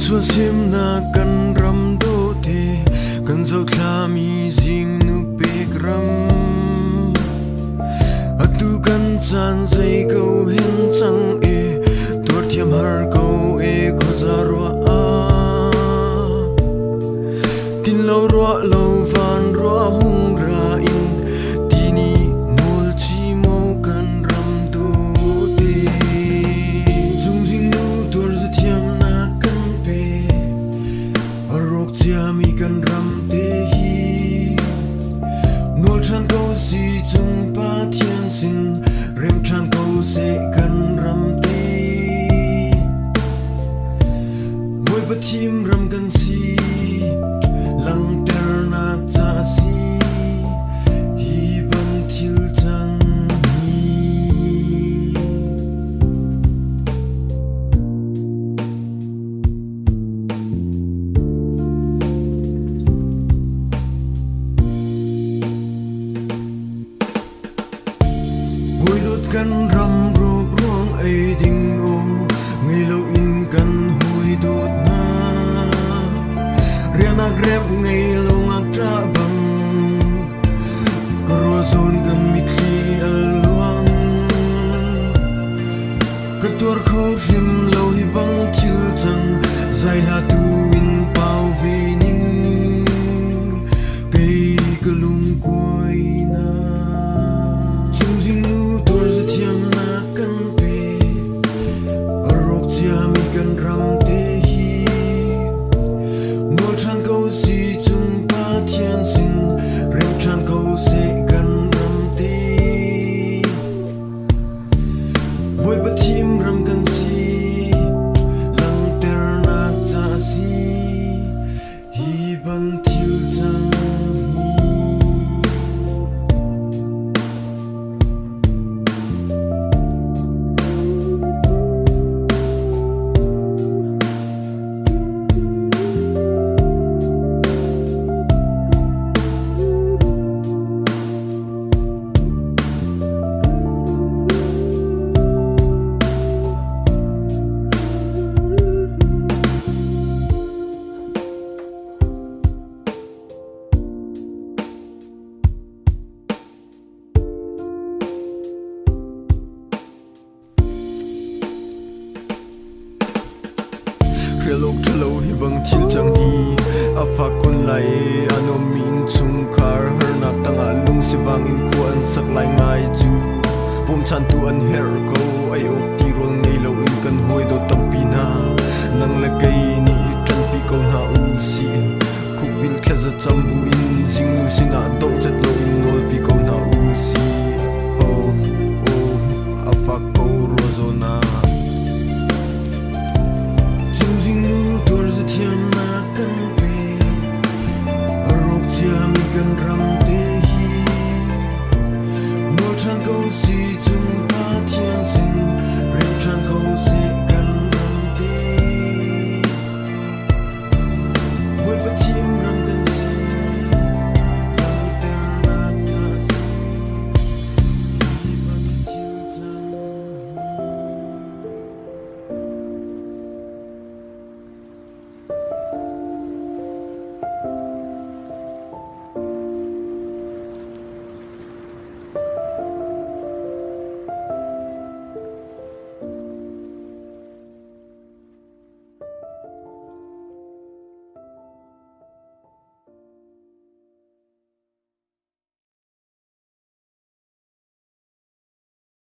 chua sim na kan ram do the kan zo thla mi jing nu pek ram atu kan chan zai go hen chang e tor thiam har go e khozaro a tin lo ro lo van ro hung ra in tini nol chi mo kan ram do te jung jing nu tor za thiam na kan pe arok chia mi kan ram te hi nol chan go si chung pa thian sin rem chan go se kan ram te moi pa thim ram kan si lang ter na cha si hi ban thil chang hi boi dot kan ram rok rong ai ding o ngai lo in kan hoi dot na riana grab ngai lo ngak tra bang karo zon kan mi khi al luang ka tor kho rim lo hi bang thil chang zai la tu in pau ve ning kai ka lung koi na chung jing nu tor za thiam na kan pe arok chia mi kan ram te hi nol chan ko si chung pa thian sin rem chan ko se kan ram te boi pa thim ram kan si lang ter na cha si hi ban thil chang hi Relok thlo hi bang thil chang hi afa kun lai anom min chung khar har na tanga lung siwang in ku an sak lai ngai chu pum chan tu an her ko ai ok ti rol nei lo in kan hoi do tampi na nang la kai ni tran pi ko na u si khuk bil khaza chambu in jing nu sina do chat lo in nol pi ko na u si oh afa ko rozona chung jing nu tor za thiam na kan pe arok chia mi kan ram